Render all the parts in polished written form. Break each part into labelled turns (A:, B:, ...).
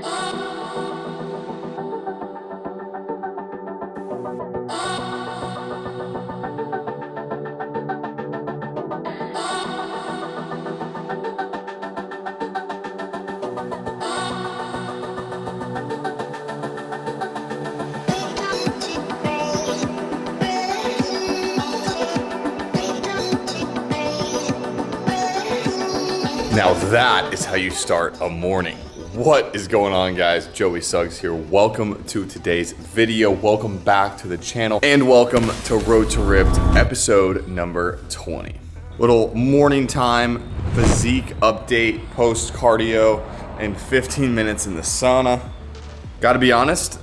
A: Now that is how you start a morning. What is going on, guys? Joey Suggs here. Welcome to today's video. Welcome back to the channel and welcome to Road to Ripped episode number 20. Little morning time physique update, post cardio, and 15 minutes in the sauna. Gotta be honest,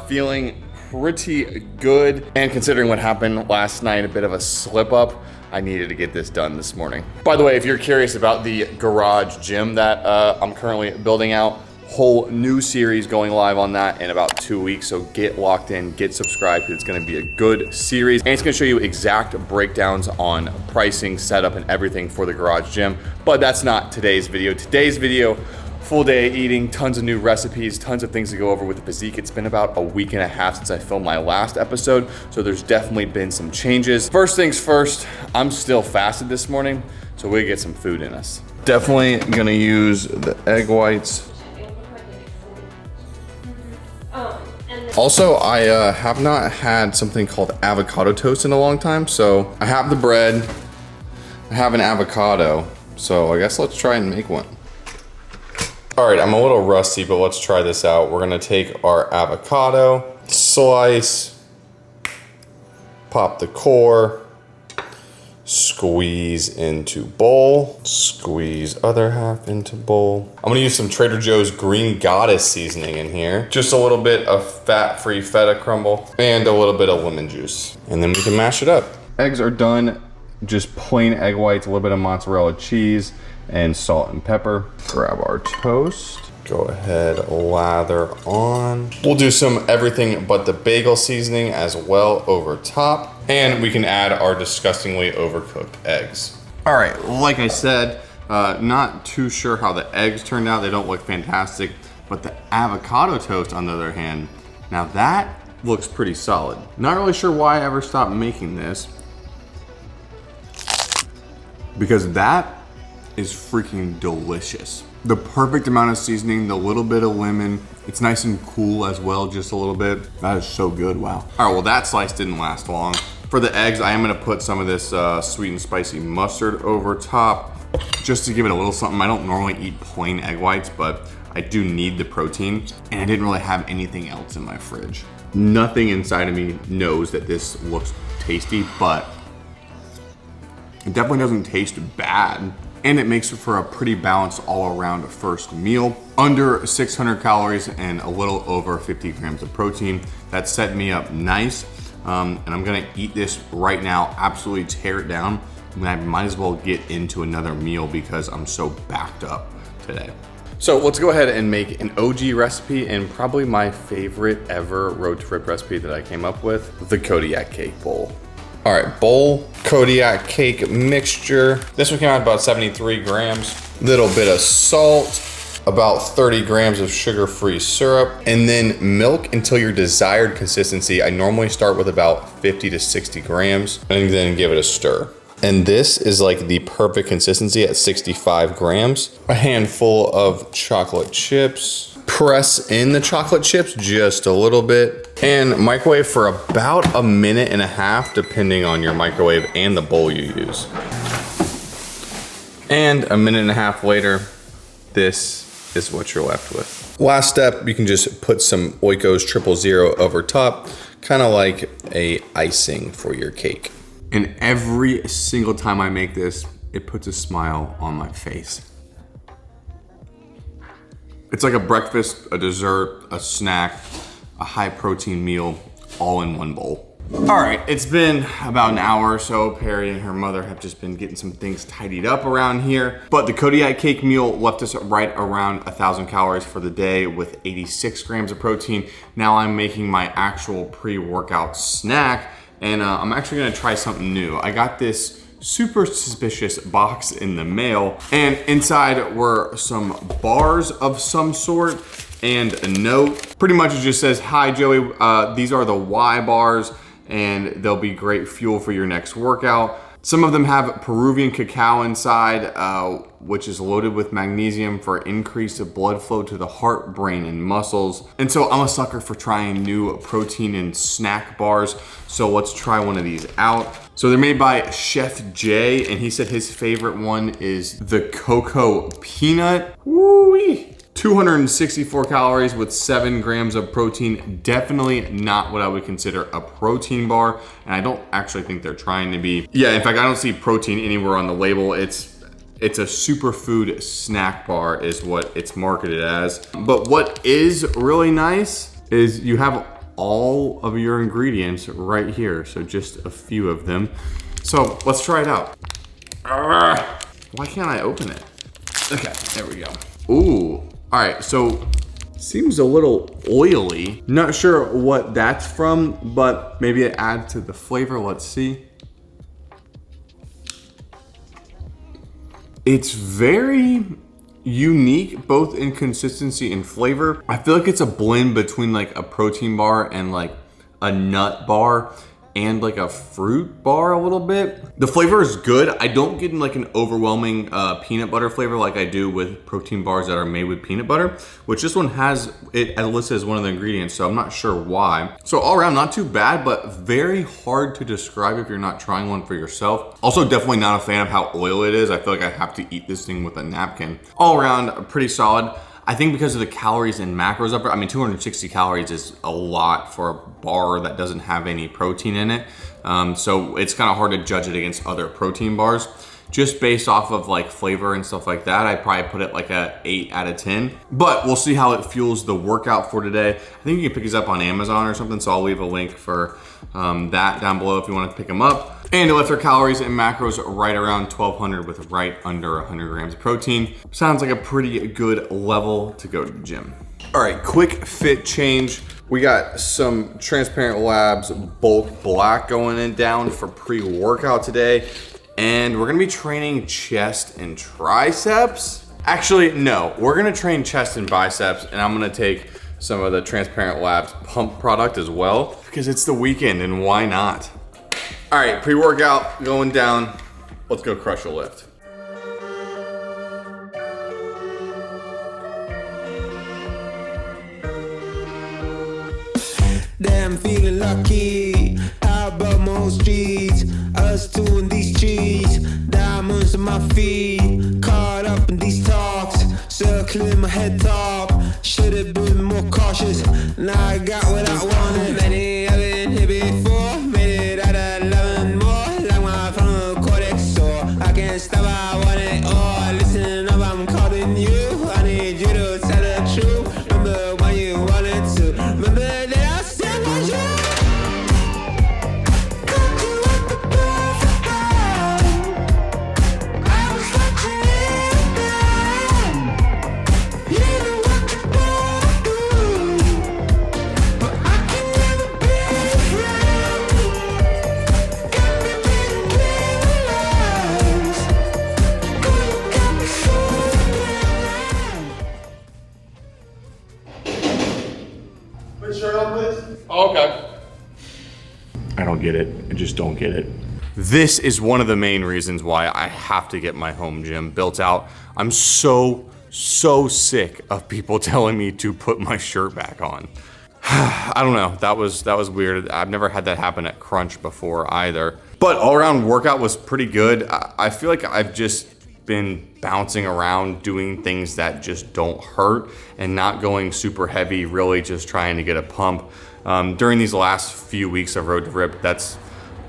A: feeling pretty good. And considering what happened last night, a bit of a slip up, I needed to get this done this morning. By the way, if you're curious about the garage gym that I'm currently building out, whole new series going live on that in about 2 weeks. So get locked in, get subscribed, because it's gonna be a good series. And it's gonna show you exact breakdowns on pricing, setup, and everything for the garage gym. But that's not today's video. Today's video, full day eating, tons of new recipes, tons of things to go over with the physique. It's been about a week and a half since I filmed my last episode, so there's definitely been some changes. First things first, I'm still fasted this morning, so we get some food in us. Definitely gonna use the egg whites. Also, I have not had something called avocado toast in a long time, so I have the bread, I have an avocado, so I guess let's try and make one. All right, I'm a little rusty, but let's try this out. We're gonna take our avocado, slice, pop the core, squeeze into bowl, squeeze other half into bowl. I'm gonna use some Trader Joe's Green Goddess seasoning in here. Just a little bit of fat-free feta crumble and a little bit of lemon juice. And then we can mash it up. Eggs are done, just plain egg whites, a little bit of mozzarella cheese, and salt and pepper. Grab our toast. Go ahead, lather on. We'll do some everything but the bagel seasoning as well over top. And we can add our disgustingly overcooked eggs. All right, like I said, not too sure how the eggs turned out. They don't look fantastic, but the avocado toast, on the other hand, now that looks pretty solid. Not really sure why I ever stopped making this, because that is freaking delicious. The perfect amount of seasoning, the little bit of lemon. It's nice and cool as well, just a little bit. That is so good, wow. All right, well that slice didn't last long. For the eggs, I am gonna put some of this sweet and spicy mustard over top, just to give it a little something. I don't normally eat plain egg whites, but I do need the protein, and I didn't really have anything else in my fridge. Nothing inside of me knows that this looks tasty, but it definitely doesn't taste bad. And it makes for a pretty balanced all-around first meal. Under 600 calories and a little over 50 grams of protein. That set me up nice. And I'm gonna eat this right now, absolutely tear it down. And I might as well get into another meal because I'm so backed up today. So let's go ahead and make an OG recipe and probably my favorite ever Road to Rip recipe that I came up with, the Kodiak cake bowl. All right, bowl, Kodiak cake mixture. This one came out about 73 grams. Little bit of salt, about 30 grams of sugar-free syrup, and then milk until your desired consistency. I normally start with about 50 to 60 grams and then give it a stir. And this is like the perfect consistency at 65 grams. A handful of chocolate chips. Press in the chocolate chips just a little bit and microwave for about a minute and a half, depending on your microwave and the bowl you use. And a minute and a half later, this is what you're left with. Last step, you can just put some Oikos 000 over top, kind of like a icing for your cake. And every single time I make this, it puts a smile on my face. It's like a breakfast, a dessert, a snack, a high protein meal, all in one bowl. All right, it's been about an hour or so. Perry and her mother have just been getting some things tidied up around here. But the Kodiak cake meal left us right around 1,000 calories for the day with 86 grams of protein. Now I'm making my actual pre-workout snack, and I'm actually gonna try something new. I got this super suspicious box in the mail, and inside were some bars of some sort, and a note. Pretty much it just says, hi Joey, these are the Y bars and they'll be great fuel for your next workout. Some of them have Peruvian cacao inside, which is loaded with magnesium for increased blood flow to the heart, brain, and muscles. And so I'm a sucker for trying new protein and snack bars. So let's try one of these out. So they're made by Chef Jay, and he said his favorite one is the cocoa peanut. Woo-wee. 264 calories with 7 grams of protein. Definitely not what I would consider a protein bar, and I don't actually think they're trying to be. Yeah, in fact, I don't see protein anywhere on the label. It's a superfood snack bar is what it's marketed as. But what is really nice is you have all of your ingredients right here. So just a few of them. So let's try it out. Why can't I open it? Okay, there we go. Ooh. All right, so seems a little oily. Not sure what that's from, but maybe it adds to the flavor. Let's see. It's very unique, both in consistency and flavor. I feel like it's a blend between like a protein bar and like a nut bar and like a fruit bar a little bit. The flavor is good. I don't get like an overwhelming peanut butter flavor like I do with protein bars that are made with peanut butter, which this one has it listed as one of the ingredients, so I'm not sure why. So all around, not too bad, but very hard to describe if you're not trying one for yourself. Also definitely not a fan of how oily it is. I feel like I have to eat this thing with a napkin. All around, pretty solid. I think because of the calories and macros up there, I mean, 260 calories is a lot for a bar that doesn't have any protein in it. So it's kind of hard to judge it against other protein bars. Just based off of like flavor and stuff like that, I'd probably put it like a 8 out of 10. But we'll see how it fuels the workout for today. I think you can pick these up on Amazon or something, so I'll leave a link for that down below if you want to pick them up. And it lets our calories and macros right around 1200 with right under 100 grams of protein. Sounds like a pretty good level to go to the gym. All right, quick fit change. We got some Transparent Labs Bulk Black going in down for pre-workout today. And we're gonna be training chest and triceps. Actually, no, we're gonna train chest and biceps, and I'm gonna take some of the Transparent Labs pump product as well, because it's the weekend and why not? All right, pre-workout going down. Let's go crush a lift.
B: Damn, feeling lucky. How about most streets? Us two in these streets. Diamonds on my feet. Caught up in these talks. Circling my head top. Should've been more cautious. Now I got what I wanted. Many I've been here before. Made it out of 11 more. Like my from Kodiak, so I can't stop. I want it all. Listen up, I'm calling you. I need you to tell the truth. Remember when you wanted to. Remember that I said was you. Got you at the perfect time. I was watching it then. You know what to do, but I can never be your friend. Got me reading realize. Girl, you got me so blind.
C: Put your shirt on, please.
A: Okay. I don't get it. I just don't get it. This is one of the main reasons why I have to get my home gym built out. I'm so sick of people telling me to put my shirt back on. I don't know, that was weird. I've never had that happen at Crunch before either. But all around workout was pretty good. I feel like I've just been bouncing around doing things that just don't hurt and not going super heavy, really just trying to get a pump. During these last few weeks of Road to Rip, that's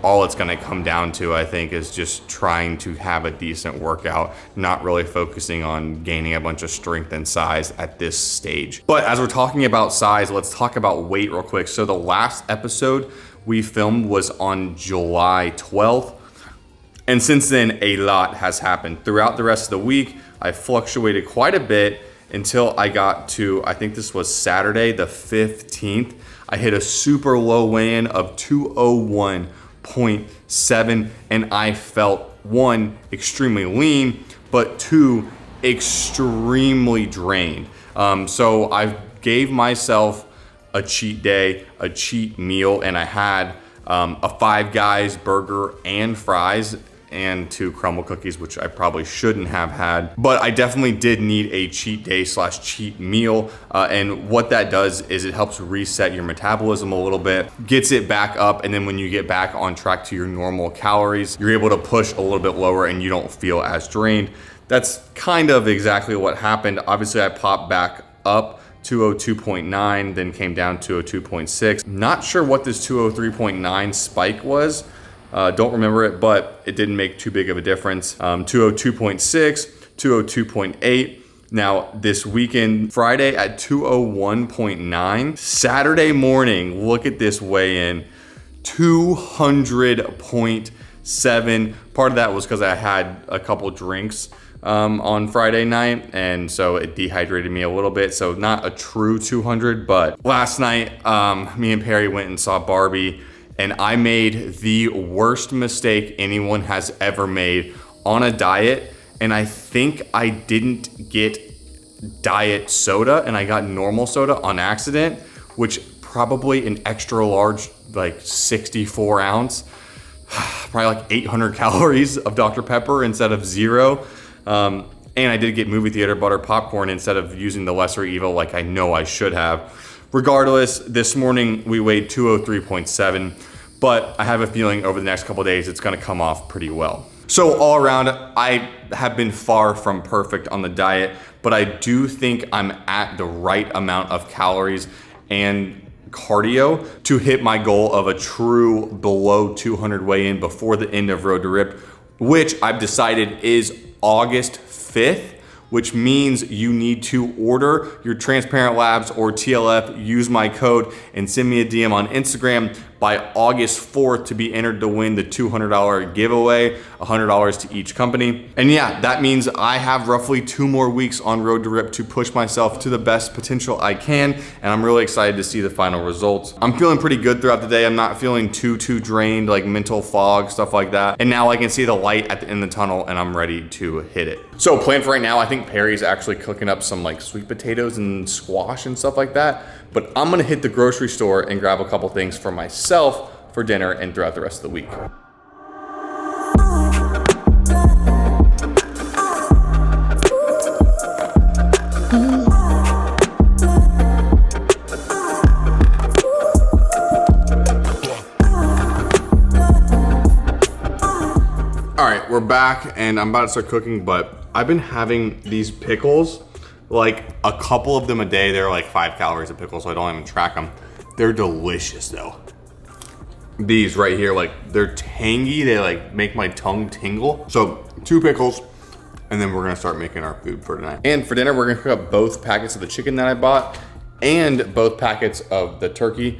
A: all it's gonna come down to, I think, is just trying to have a decent workout, not really focusing on gaining a bunch of strength and size at this stage. But as we're talking about size, let's talk about weight real quick. So the last episode we filmed was on July 12th. And since then, a lot has happened. Throughout the rest of the week, I fluctuated quite a bit until I got to, I think this was Saturday, the 15th. I hit a super low weigh-in of 201.7, and I felt, one, extremely lean, but two, extremely drained. So I gave myself a cheat day, a cheat meal, and I had a Five Guys burger and fries and 2 crumble cookies, which I probably shouldn't have had. But I definitely did need a cheat day / cheat meal. And what that does is it helps reset your metabolism a little bit, gets it back up, and then when you get back on track to your normal calories, you're able to push a little bit lower and you don't feel as drained. That's kind of exactly what happened. Obviously, I popped back up 202.9, then came down to 202.6. Not sure what this 203.9 spike was. Don't remember it, but it didn't make too big of a difference. 202.6, 202.8. Now this weekend, Friday at 201.9. Saturday morning, look at this weigh-in, 200.7. Part of that was because I had a couple drinks on Friday night, and so it dehydrated me a little bit. So not a true 200, but last night, me and Perry went and saw Barbie, and I made the worst mistake anyone has ever made on a diet. And I think I didn't get diet soda and I got normal soda on accident, which probably an extra large, like 64 ounce, probably like 800 calories of Dr. Pepper instead of 0. And I did get movie theater butter popcorn instead of using the lesser evil like I know I should have. Regardless, this morning we weighed 203.7, but I have a feeling over the next couple of days it's gonna come off pretty well. So all around, I have been far from perfect on the diet, but I do think I'm at the right amount of calories and cardio to hit my goal of a true below 200 weigh-in before the end of Road to Rip, which I've decided is August 5th, which means you need to order your Transparent Labs or TLF, use my code, and send me a DM on Instagram by August 4th to be entered to win the $200 giveaway, $100 to each company. And yeah, that means I have roughly 2 more weeks on Road to Rip to push myself to the best potential I can, and I'm really excited to see the final results. I'm feeling pretty good throughout the day. I'm not feeling too drained, like mental fog, stuff like that. And now I can see the light at the end of the tunnel and I'm ready to hit it. So plan for right now, I think Perry's actually cooking up some like sweet potatoes and squash and stuff like that. But I'm gonna hit the grocery store and grab a couple things for myself for dinner and throughout the rest of the week. All right, we're back and I'm about to start cooking, but I've been having these pickles, like a couple of them a day. They're like 5 calories of pickles, so I don't even track them. They're delicious though. These right here, like they're tangy. They like make my tongue tingle. So 2 pickles, and then we're gonna start making our food for tonight. And for dinner, we're gonna cook up both packets of the chicken that I bought and both packets of the turkey.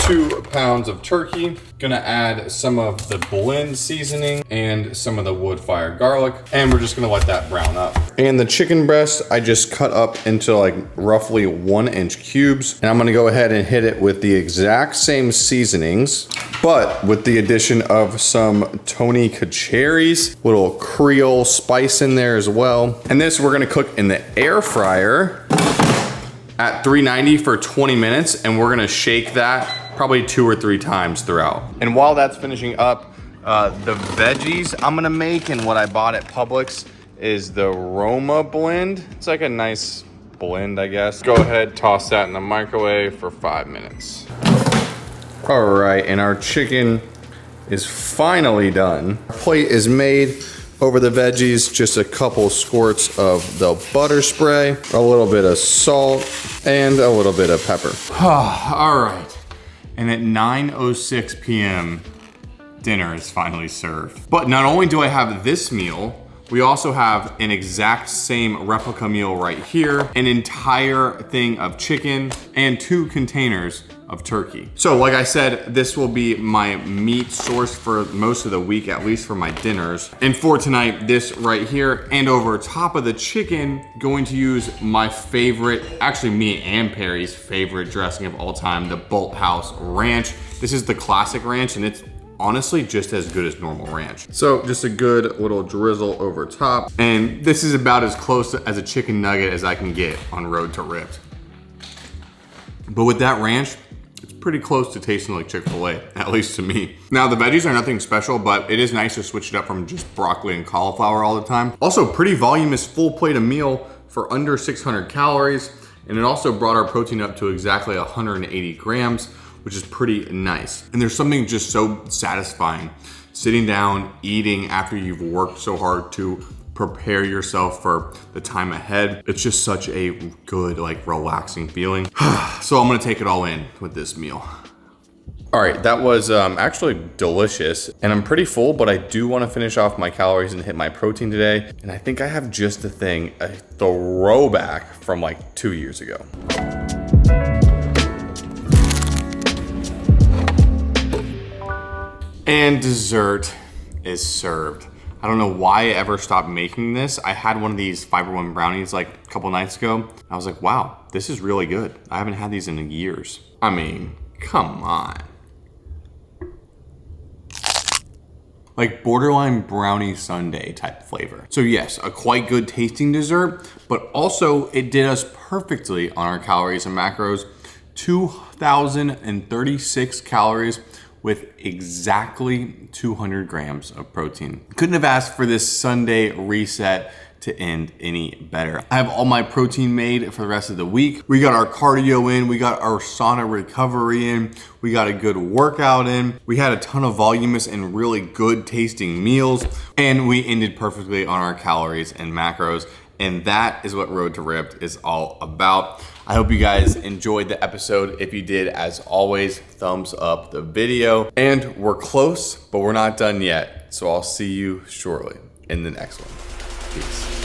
A: 2 pounds of turkey. Gonna add some of the blend seasoning and some of the wood fire garlic, and we're just gonna let that brown up. And the chicken breast, I just cut up into like roughly 1-inch cubes, and I'm gonna go ahead and hit it with the exact same seasonings, but with the addition of some Tony Kacheris, little Creole spice in there as well. And this we're gonna cook in the air fryer at 390 for 20 minutes, and we're gonna shake that probably 2 or 3 times throughout. And while that's finishing up, the veggies I'm gonna make, and what I bought at Publix is the Roma blend. It's like a nice blend, I guess. Go ahead, toss that in the microwave for 5 minutes. All right, and our chicken is finally done. Our plate is made. Over the veggies, just a couple squirts of the butter spray, a little bit of salt, and a little bit of pepper. All right, and at 9:06 p.m., dinner is finally served. But not only do I have this meal, we also have an exact same replica meal right here, an entire thing of chicken, and 2 containers of turkey. So like I said, this will be my meat source for most of the week, at least for my dinners. And for tonight, this right here, and over top of the chicken, going to use my favorite, actually me and Perry's favorite dressing of all time, the Bolt House Ranch. This is the classic ranch, and it's honestly just as good as normal ranch. So just a good little drizzle over top. And this is about as close as a chicken nugget as I can get on Road to Ripped. But with that ranch, it's pretty close to tasting like Chick-fil-A, at least to me. Now the veggies are nothing special, but it is nice to switch it up from just broccoli and cauliflower all the time. Also pretty voluminous full plate of meal for under 600 calories. And it also brought our protein up to exactly 180 grams, which is pretty nice. And there's something just so satisfying sitting down, eating after you've worked so hard to prepare yourself for the time ahead. It's just such a good, like, relaxing feeling. So I'm gonna take it all in with this meal. All right, that was actually delicious, and I'm pretty full, but I do wanna finish off my calories and hit my protein today. And I think I have just the thing, a throwback from like 2 years ago. And dessert is served. I don't know why I ever stopped making this. I had one of these Fiber One brownies like a couple nights ago. I was like, wow, this is really good. I haven't had these in years. I mean, come on. Like borderline brownie sundae type flavor. So yes, a quite good tasting dessert, but also it did us perfectly on our calories and macros. 2,036 calories with exactly 200 grams of protein. Couldn't have asked for this Sunday reset to end any better. I have all my protein made for the rest of the week. We got our cardio in, we got our sauna recovery in, we got a good workout in, we had a ton of voluminous and really good tasting meals, and we ended perfectly on our calories and macros. And that is what Road to Ripped is all about. I hope you guys enjoyed the episode. If you did, as always, thumbs up the video. And we're close, but we're not done yet. So I'll see you shortly in the next one. Peace.